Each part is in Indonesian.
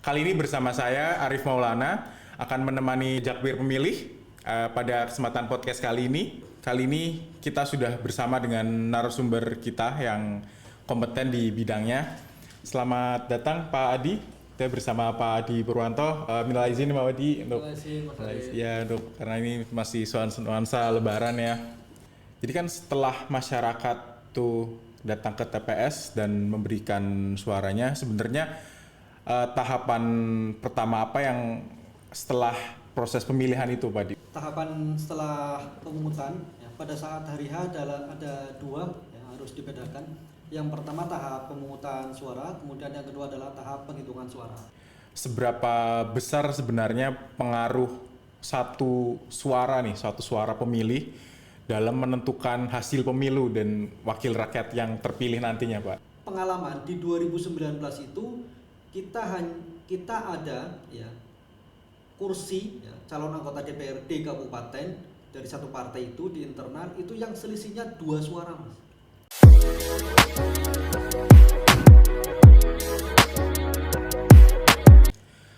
Kali ini bersama saya Arif Maulana akan menemani Jakbir Pemilih pada kesempatan podcast kali ini. Kali ini kita sudah bersama dengan narasumber kita yang kompeten di bidangnya. Selamat datang Pak Adi. Kita bersama Pak Adi Purwanto. Minal izin Pak Adi untuk karena ini masih nuansa Lebaran ya. Jadi kan setelah masyarakat tuh datang ke TPS dan memberikan suaranya, sebenarnya tahapan pertama apa yang setelah proses pemilihan itu, Pak Di? Tahapan setelah pemungutan ya, pada saat hari H ada dua yang harus dibedakan. Yang pertama tahap pemungutan suara, kemudian yang kedua adalah tahap penghitungan suara. Seberapa besar sebenarnya pengaruh satu suara pemilih dalam menentukan hasil pemilu dan wakil rakyat yang terpilih nantinya, Pak? Pengalaman di 2019 itu kita ada ya kursi ya, calon anggota DPRD kabupaten dari satu partai itu di internal itu yang selisihnya 2 suara, Mas.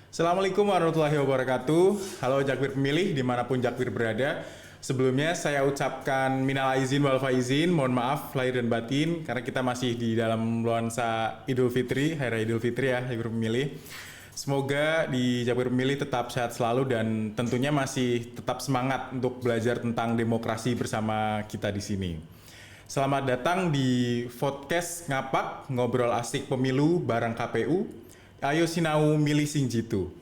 Assalamualaikum warahmatullahi wabarakatuh. Halo Jakbir Pemilih dimanapun Jakbir berada. Sebelumnya saya ucapkan minal aizin wal faizin, mohon maaf lahir dan batin karena kita masih di dalam nuansa Idul Fitri, Hari Raya Idul Fitri ya Jakbir Pemilih. Semoga di Jakbir Pemilih tetap sehat selalu dan tentunya masih tetap semangat untuk belajar tentang demokrasi bersama kita di sini. Selamat datang di podcast Ngapak, ngobrol asik pemilu bareng KPU. Ayo sinau milih sing jitu.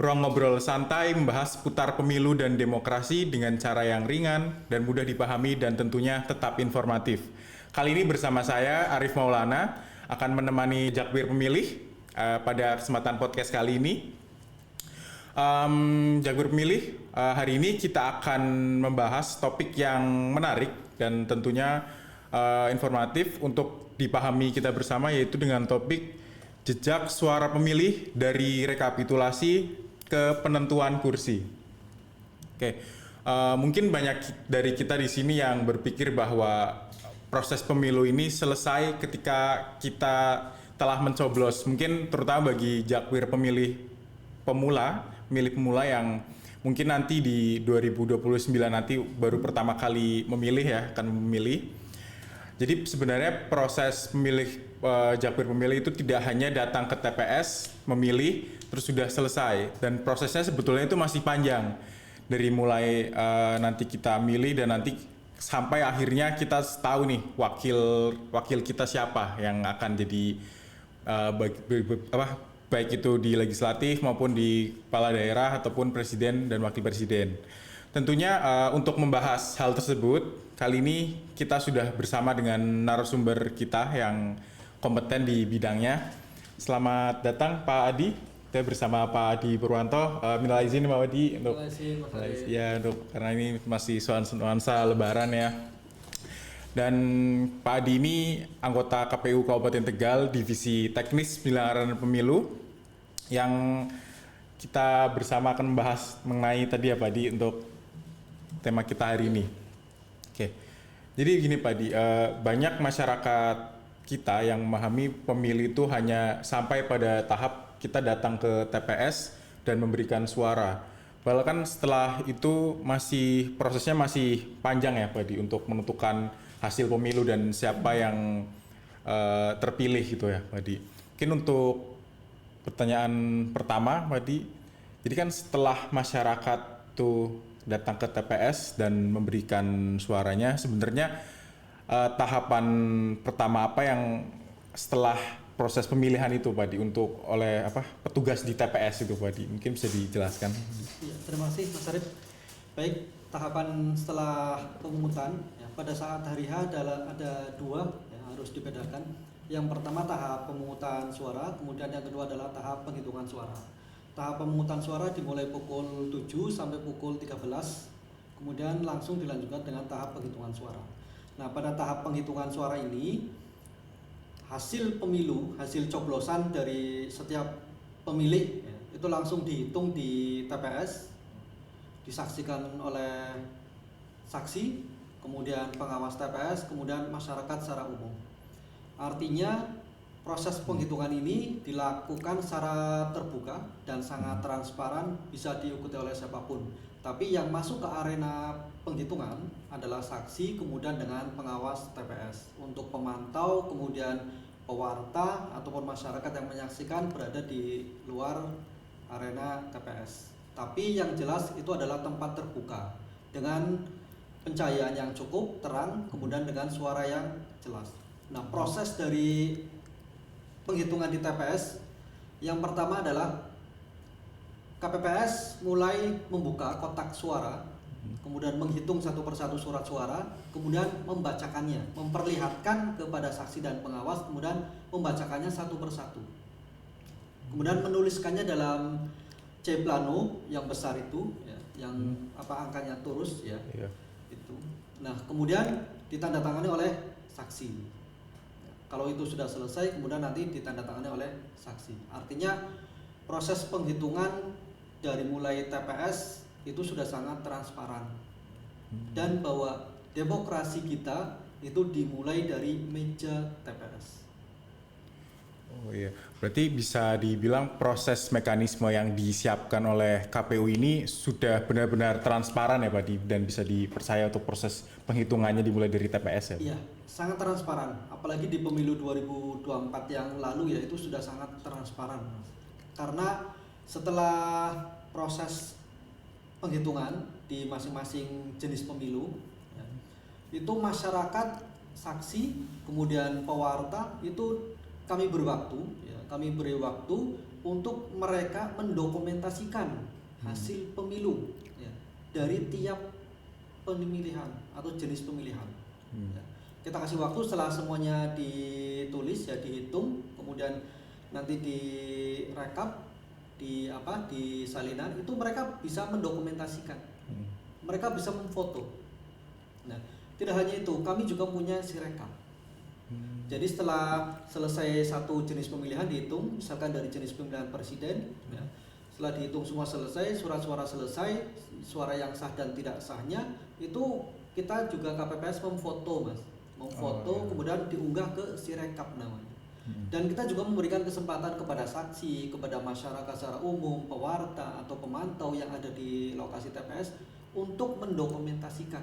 Ruang ngobrol santai membahas seputar pemilu dan demokrasi dengan cara yang ringan dan mudah dipahami dan tentunya tetap informatif. Kali ini bersama saya Arif Maulana akan menemani Jakbir Pemilih pada kesempatan podcast kali ini. Jakbir Pemilih, hari ini kita akan membahas topik yang menarik dan tentunya informatif untuk dipahami kita bersama, yaitu dengan topik jejak suara pemilih dari rekapitulasi ke penentuan kursi. Mungkin banyak dari kita di sini yang berpikir bahwa proses pemilu ini selesai ketika kita telah mencoblos. Mungkin terutama bagi Jakbir pemilih pemula yang mungkin nanti di 2029 nanti baru pertama kali akan memilih. Jadi sebenarnya proses Jakbir pemilih itu tidak hanya datang ke TPS, memilih, terus sudah selesai. Dan prosesnya sebetulnya itu masih panjang. Dari mulai nanti kita milih dan nanti sampai akhirnya kita tahu nih wakil kita siapa yang akan jadi baik itu di legislatif maupun di kepala daerah ataupun presiden dan wakil presiden. Tentunya untuk membahas hal tersebut, kali ini kita sudah bersama dengan narasumber kita yang kompeten di bidangnya. Selamat datang Pak Adi. Kita bersama Pak Adi Purwanto. Minal izin Pak Adi untuk karena ini masih nuansa Lebaran ya. Dan Pak Adi ini anggota KPU Kabupaten Tegal, Divisi Teknis Penyelenggaraan Pemilu, yang kita bersama akan membahas mengenai tadi ya Pak Adi untuk tema kita hari ini. Jadi gini Pak Adi, banyak masyarakat kita yang memahami pemilih itu hanya sampai pada tahap kita datang ke TPS dan memberikan suara. Bahkan setelah itu prosesnya masih panjang ya Pak Adi untuk menentukan hasil pemilu dan siapa yang terpilih gitu ya Pak Adi. Mungkin untuk pertanyaan pertama Pak Adi, jadi kan setelah masyarakat tuh datang ke TPS dan memberikan suaranya, sebenarnya tahapan pertama apa yang setelah proses pemilihan itu Pak Adi untuk oleh petugas di TPS itu Pak Adi, mungkin bisa dijelaskan. Ya, terima kasih Mas Arif. Baik, tahapan setelah pemungutan ya, pada saat hari H ada dua yang harus dibedakan. Yang pertama tahap pemungutan suara, kemudian yang kedua adalah tahap penghitungan suara. Tahap pemungutan suara dimulai pukul 7 sampai pukul 13, kemudian langsung dilanjutkan dengan tahap penghitungan suara. Nah, pada tahap penghitungan suara ini, hasil pemilu, hasil coblosan dari setiap pemilih ya, itu langsung dihitung di TPS, disaksikan oleh saksi, kemudian pengawas TPS, kemudian masyarakat secara umum. Artinya proses penghitungan ini dilakukan secara terbuka dan sangat transparan, bisa diikuti oleh siapapun. Tapi yang masuk ke arena penghitungan adalah saksi, kemudian dengan pengawas TPS. Untuk pemantau, kemudian pewarta ataupun masyarakat yang menyaksikan berada di luar arena TPS. Tapi yang jelas itu adalah tempat terbuka dengan pencahayaan yang cukup terang, kemudian dengan suara yang jelas. Nah, proses dari penghitungan di TPS yang pertama adalah KPPS mulai membuka kotak suara, kemudian menghitung satu persatu surat suara, kemudian membacakannya, memperlihatkan kepada saksi dan pengawas, kemudian membacakannya satu persatu. Kemudian menuliskannya dalam C plano yang besar itu, ya, yang angkanya turus, ya, itu. Nah, kemudian ditandatangani oleh saksi. Kalau itu sudah selesai, kemudian nanti ditandatangani oleh saksi. Artinya proses penghitungan dari mulai TPS itu sudah sangat transparan, dan bahwa demokrasi kita itu dimulai dari meja TPS. Oh iya, berarti bisa dibilang proses mekanisme yang disiapkan oleh KPU ini sudah benar-benar transparan ya Pak, dan bisa dipercaya untuk proses penghitungannya dimulai dari TPS ya? Iya, sangat transparan. Apalagi di pemilu 2024 yang lalu ya, itu sudah sangat transparan. Karena setelah proses penghitungan di masing-masing jenis pemilu, ya, itu masyarakat, saksi, kemudian pewarta itu kami beri waktu untuk mereka mendokumentasikan hasil pemilu, ya, dari tiap pemilihan atau jenis pemilihan. Ya. Kita kasih waktu setelah semuanya ditulis, ya, dihitung, kemudian nanti direkap di salinan, itu mereka bisa mendokumentasikan, mereka bisa memfoto. Nah, tidak hanya itu, kami juga punya sirekap. Jadi setelah selesai satu jenis pemilihan dihitung, misalkan dari jenis pemilihan presiden, ya, setelah dihitung semua selesai, surat suara selesai, suara yang sah dan tidak sahnya, itu kita juga KPPS memfoto, Mas, kemudian diunggah ke sirekap namanya. Dan kita juga memberikan kesempatan kepada saksi, kepada masyarakat secara umum, pewarta atau pemantau yang ada di lokasi TPS untuk mendokumentasikan.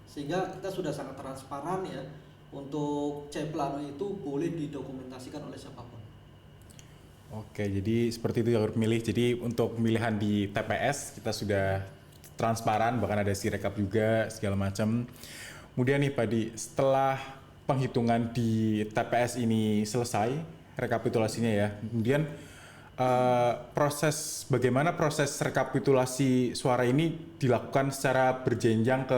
Sehingga kita sudah sangat transparan, ya, untuk C plano itu boleh didokumentasikan oleh siapapun. Oke, jadi seperti itu jalur pemilih. Jadi untuk pemilihan di TPS kita sudah transparan, bahkan ada sirekap juga segala macam. Kemudian nih Pak Di, setelah penghitungan di TPS ini selesai, rekapitulasinya ya, kemudian bagaimana proses rekapitulasi suara ini dilakukan secara berjenjang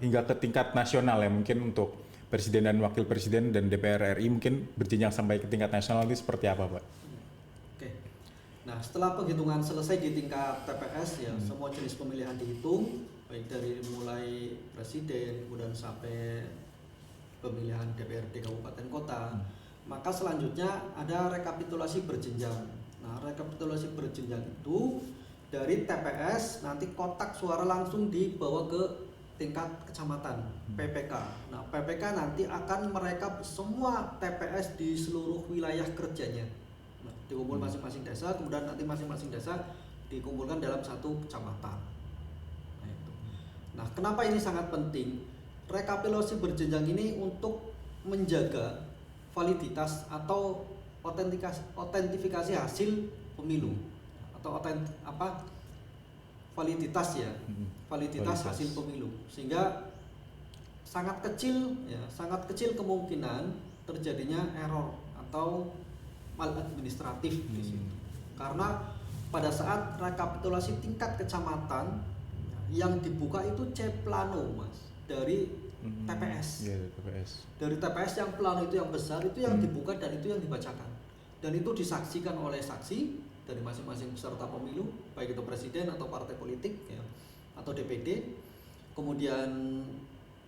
hingga ke tingkat nasional ya, mungkin untuk Presiden dan Wakil Presiden dan DPR RI mungkin berjenjang sampai ke tingkat nasional, itu seperti apa Pak? Oke, nah setelah penghitungan selesai di tingkat TPS, ya, semua jenis pemilihan dihitung, baik dari mulai presiden kemudian sampai pemilihan DPRD kabupaten kota, maka selanjutnya ada rekapitulasi berjenjang. Nah, rekapitulasi berjenjang itu dari TPS nanti kotak suara langsung dibawa ke tingkat kecamatan, PPK. Nah, PPK nanti akan merekap semua TPS di seluruh wilayah kerjanya. Nah, dikumpul masing-masing desa, kemudian nanti masing-masing desa dikumpulkan dalam satu kecamatan. Nah, itu. Nah, kenapa ini sangat penting? Rekapitulasi berjenjang ini untuk menjaga validitas atau otentifikasi hasil pemilu atau validitas, ya, validitas hasil pemilu, sehingga sangat kecil kemungkinan terjadinya error atau maladministratif di situ. Karena pada saat rekapitulasi tingkat kecamatan yang dibuka itu C plano, Mas, dari TPS. Iya, TPS. Dari TPS yang plano itu yang besar itu yang dibuka dan itu yang dibacakan. Dan itu disaksikan oleh saksi dari masing-masing peserta pemilu, baik itu presiden atau partai politik, ya, atau DPD. Kemudian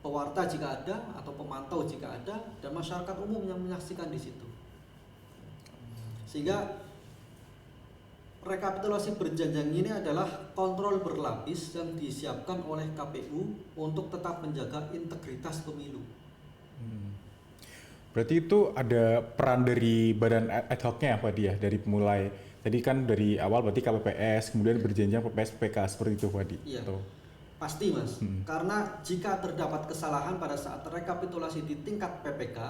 pewarta jika ada atau pemantau jika ada, dan masyarakat umum yang menyaksikan di situ. Sehingga rekapitulasi berjenjang ini adalah kontrol berlapis yang disiapkan oleh KPU untuk tetap menjaga integritas pemilu. Berarti itu ada peran dari badan ad hoc-nya apa dia dari mulai tadi kan dari awal berarti KPPS kemudian berjenjang PPS PK seperti itu Wadi. Iya. Atau Pasti Mas, karena jika terdapat kesalahan pada saat rekapitulasi di tingkat PPK,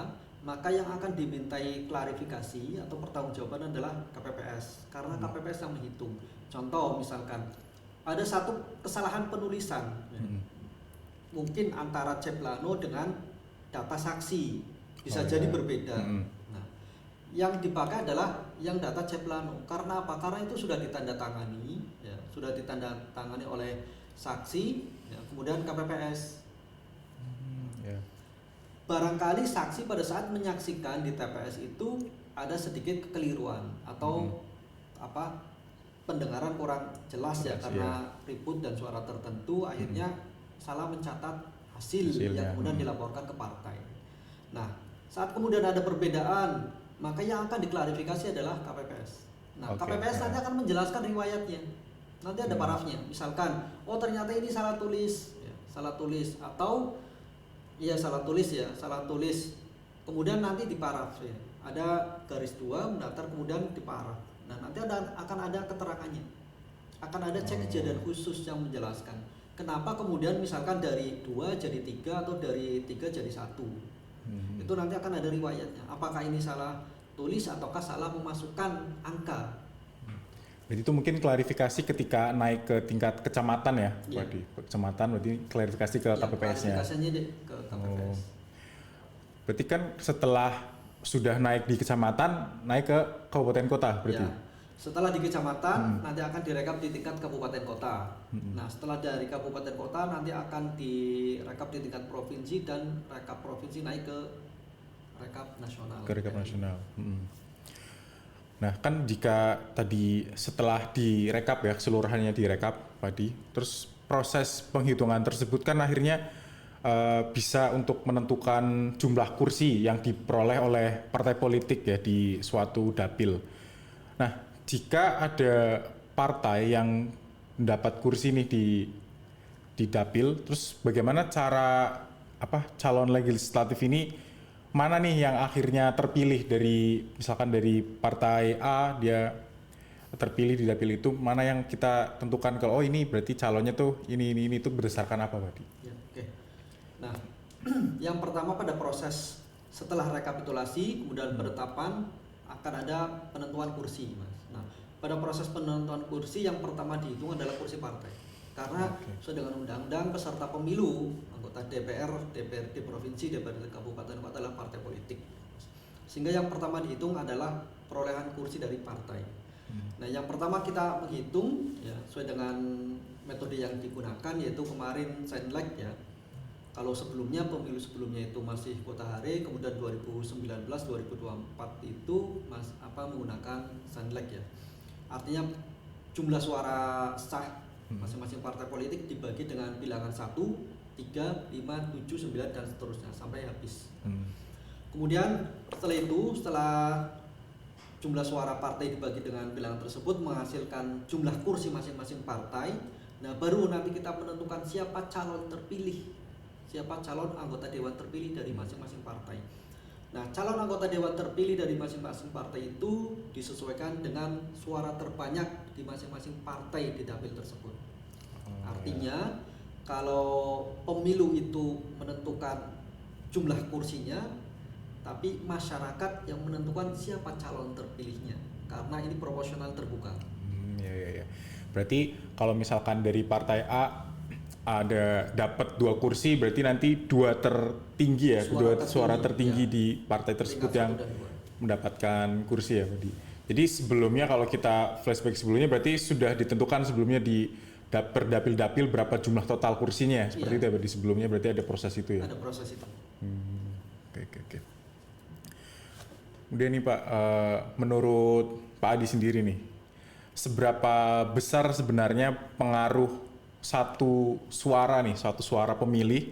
maka yang akan dimintai klarifikasi atau pertanggungjawaban adalah KPPS, karena KPPS yang menghitung. Contoh misalkan ada satu kesalahan penulisan, mungkin antara Ceplano dengan data saksi bisa jadi berbeda. Nah, yang dipakai adalah yang data Ceplano. Karena apa? Karena itu sudah ditandatangani, ya, sudah ditandatangani oleh saksi, ya, kemudian KPPS. ya. Barangkali saksi pada saat menyaksikan di TPS itu ada sedikit kekeliruan atau apa pendengaran kurang jelas ya karena ribut dan suara tertentu, akhirnya salah mencatat hasil yang kemudian dilaporkan ke partai. Nah, saat kemudian ada perbedaan, maka yang akan diklarifikasi adalah KPPS. Nah, KPPS nanti akan menjelaskan riwayatnya. Nanti ada parafnya, misalkan, oh ternyata ini salah tulis, ya, salah tulis atau ya salah tulis. Kemudian nanti di paraf, ya, ada garis 2 mendaftar kemudian di paraf. Nah nanti akan ada keterangannya, akan ada cek kejadian khusus yang menjelaskan kenapa kemudian misalkan dari 2 jadi 3 atau dari 3 jadi 1. Itu nanti akan ada riwayatnya. Apakah ini salah tulis ataukah salah memasukkan angka? Jadi itu mungkin klarifikasi ketika naik ke tingkat kecamatan ya, Wadi. Kecamatan berarti klarifikasi ke KPPS-nya. Klarifikasinya ke KPPS. Berarti kan setelah sudah naik di kecamatan, naik ke kabupaten kota berarti. Ya. Setelah di kecamatan nanti akan direkap di tingkat kabupaten kota. Nah, setelah dari kabupaten kota nanti akan direkap di tingkat provinsi dan rekap provinsi naik ke rekap nasional. Ke rekap nasional. Nah, kan jika tadi setelah direkap ya, keseluruhannya direkap tadi, terus proses penghitungan tersebut kan akhirnya bisa untuk menentukan jumlah kursi yang diperoleh oleh partai politik ya di suatu dapil. Nah, jika ada partai yang mendapat kursi nih di dapil, terus bagaimana cara calon legislatif ini mana nih yang akhirnya terpilih dari misalkan dari partai A dia terpilih di dapil itu, mana yang kita tentukan kalau ini berarti calonnya tuh ini itu berdasarkan apa Pak? Ya, oke. Nah, yang pertama pada proses setelah rekapitulasi kemudian penetapan akan ada penentuan kursi, Mas. Nah, pada proses penentuan kursi yang pertama dihitung adalah kursi partai. Karena sesuai dengan undang-undang peserta pemilu, anggota DPR, DPRD provinsi, DPRD kabupaten kota adalah partai politik. Sehingga yang pertama dihitung adalah perolehan kursi dari partai. Nah, yang pertama kita menghitung ya sesuai dengan metode yang digunakan yaitu kemarin Senlek ya. Kalau sebelumnya pemilu sebelumnya itu masih kota hari, kemudian 2019 2024 itu menggunakan Senlek ya. Artinya jumlah suara sah masing-masing partai politik dibagi dengan bilangan 1, 3, 5, 7, 9 dan seterusnya sampai habis. Kemudian setelah jumlah suara partai dibagi dengan bilangan tersebut menghasilkan jumlah kursi masing-masing partai. Nah, baru nanti kita menentukan siapa calon terpilih, siapa calon anggota dewan terpilih dari masing-masing partai. Nah, calon anggota dewan terpilih dari masing-masing partai itu disesuaikan dengan suara terbanyak di masing-masing partai di dapil tersebut. Artinya, kalau pemilu itu menentukan jumlah kursinya, tapi masyarakat yang menentukan siapa calon terpilihnya, karena ini proporsional terbuka. Ya. Berarti kalau misalkan dari partai A ada dapat 2 kursi, berarti nanti 2 tertinggi ya, suara tertinggi ya, di partai tersebut yang mendapatkan kursi ya, Pak. Jadi sebelumnya kalau kita flashback sebelumnya berarti sudah ditentukan sebelumnya di per dapil-dapil berapa jumlah total kursinya, seperti itu ya, di sebelumnya berarti ada proses itu ya. Ada proses itu. Oke. Kemudian nih Pak, menurut Pak Adi sendiri nih, seberapa besar sebenarnya pengaruh satu suara pemilih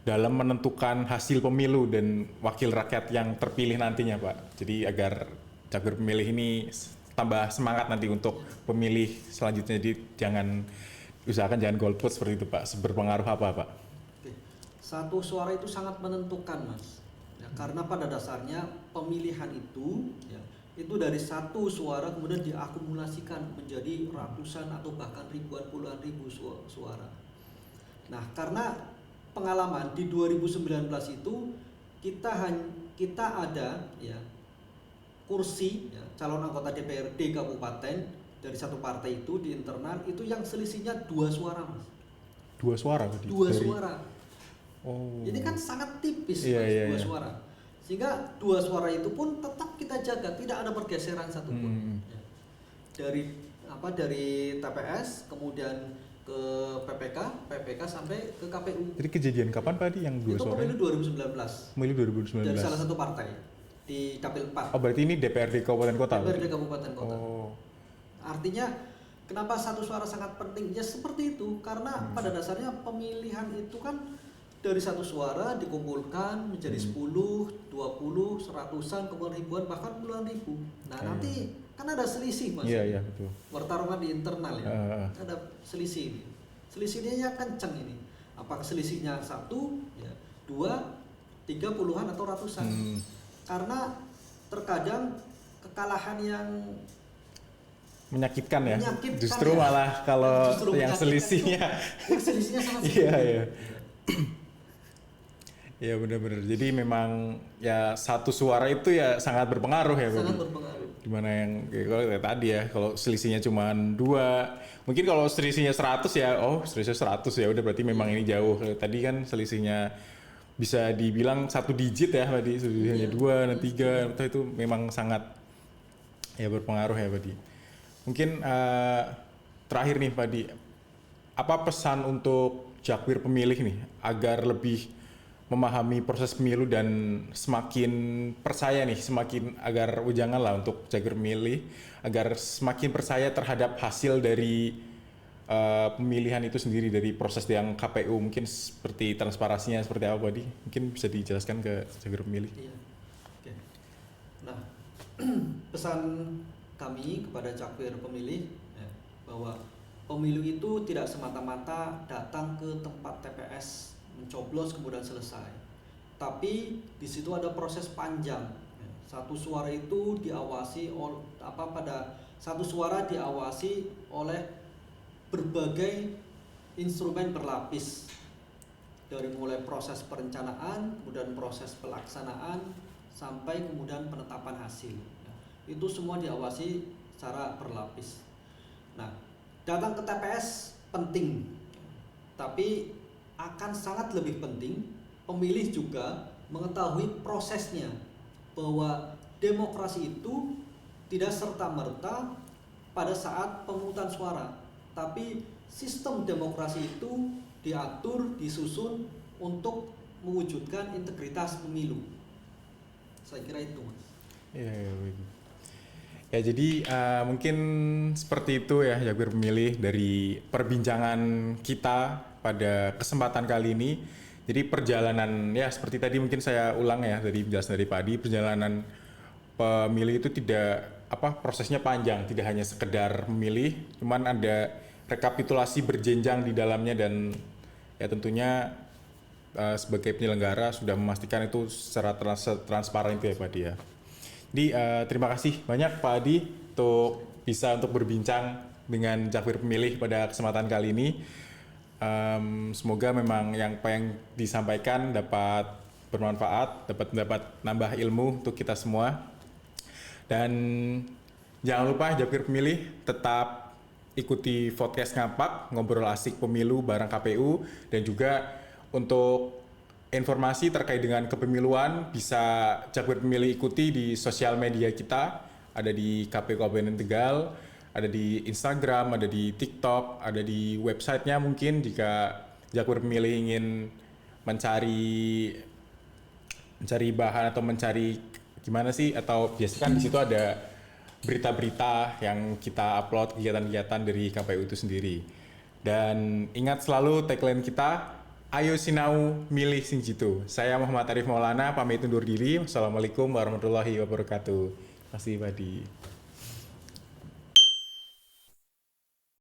dalam menentukan hasil pemilu dan wakil rakyat yang terpilih nantinya Pak. Jadi agar cagur pemilih ini tambah semangat nanti untuk pemilih selanjutnya. Jadi usahakan jangan golput seperti itu Pak. Berpengaruh apa Pak? Oke. Satu suara itu sangat menentukan Mas. Ya, karena pada dasarnya pemilihan itu ya, itu dari satu suara kemudian diakumulasikan menjadi ratusan atau bahkan ribuan puluhan ribu suara. Nah, karena pengalaman di 2019 itu kita ada ya kursi ya, calon anggota DPRD kabupaten dari satu partai itu di internal itu yang selisihnya 2 suara, Mas. 2 suara tadi. 2 suara. Oh. Ini kan sangat tipis, Iya, Mas, 2 iya. suara. Sehingga 2 suara itu pun tetap kita jaga, tidak ada pergeseran satupun. Ya. Dari TPS kemudian ke PPK sampai ke KPU. Jadi kejadian kapan Pak Adi yang 2 Itu suara? pemilu 2019. Pemilu 2019. Dari salah satu partai di Dapil 4. Oh, berarti ini DPRD Kabupaten Kota? DPRD Kabupaten Kota. Oh. Artinya kenapa satu suara sangat penting? Ya seperti itu, karena pada dasarnya pemilihan itu kan dari satu suara dikumpulkan menjadi 10, 20, seratusan, kemudian ribuan, bahkan puluhan ribu. Nah, nanti kan ada selisih, Mas. Iya, betul. Pertarungan di internal ya. Ada selisih. Selisihnya kenceng ini. Apakah selisihnya 1, ya, 2, 3 puluhan atau ratusan? Karena terkadang kekalahan yang menyakitkan ya. ya. Justru malah kalau yang selisihnya sangat sedikit. Iya. Ya benar-benar. Jadi memang ya satu suara itu ya sangat berpengaruh ya. Sangat berpengaruh. Dimana yang kalau kayak tadi ya, kalau selisihnya cuma 2, mungkin kalau selisihnya 100 ya, selisihnya 100 ya udah berarti memang ini jauh. Tadi kan selisihnya bisa dibilang 1 digit ya tadi, selisihnya 2 dan 3, itu memang sangat ya berpengaruh ya Pak Di. Mungkin terakhir nih Pak Di, apa pesan untuk Jakpir pemilih nih agar lebih memahami proses pemilu dan semakin percaya nih, semakin agar janganlah untuk Jakpir pemilih agar semakin percaya terhadap hasil dari pemilihan itu sendiri, dari proses yang KPU, mungkin seperti transparansinya seperti apa Pak Di? Mungkin bisa dijelaskan ke Jakpir pemilih. Iya. Oke. Nah, pesan kami kepada Jakpir pemilih ya, bahwa pemilu itu tidak semata-mata datang ke tempat TPS mencoblos kemudian selesai, tapi di situ ada proses panjang. Satu suara itu diawasi satu suara diawasi oleh berbagai instrumen berlapis, dari mulai proses perencanaan, kemudian proses pelaksanaan, sampai kemudian penetapan hasil. Itu semua diawasi secara berlapis. Nah, datang ke TPS penting, tapi akan sangat lebih penting pemilih juga mengetahui prosesnya, bahwa demokrasi itu tidak serta-merta pada saat pemungutan suara, tapi sistem demokrasi itu diatur, disusun untuk mewujudkan integritas pemilu. Saya kira itu, Mas. Ya jadi mungkin seperti itu ya Jakpir pemilih dari perbincangan kita pada kesempatan kali ini. Jadi perjalanan ya seperti tadi mungkin saya ulang ya dari penjelasan dari Pak Adi, perjalanan pemilih itu prosesnya panjang, tidak hanya sekedar memilih, cuman ada rekapitulasi berjenjang di dalamnya, dan ya tentunya sebagai penyelenggara sudah memastikan itu secara transparan itu ya Pak Adi ya. Jadi terima kasih banyak Pak Adi untuk berbincang dengan Jakpir pemilih pada kesempatan kali ini. Semoga memang yang disampaikan dapat bermanfaat, dapat nambah ilmu untuk kita semua. Dan jangan lupa Jakpir pemilih tetap ikuti podcast Ngapak, ngobrol asik pemilu bareng KPU, dan juga untuk informasi terkait dengan kepemiluan bisa Jakpir pemilih ikuti di sosial media kita, ada di KPU Kabupaten Tegal, ada di Instagram, ada di TikTok, ada di websitenya. Mungkin jika Jakpir pemilih ingin mencari bahan atau mencari gimana sih, atau biasanya kan di situ ada berita-berita yang kita upload, kegiatan-kegiatan dari KPU itu sendiri. Dan ingat selalu tagline kita, ayo sinau milih sing jitu. Saya Muhammad Arif Maulana pamit undur diri. Wassalamualaikum warahmatullahi wabarakatuh. Terima kasih Pak Adi.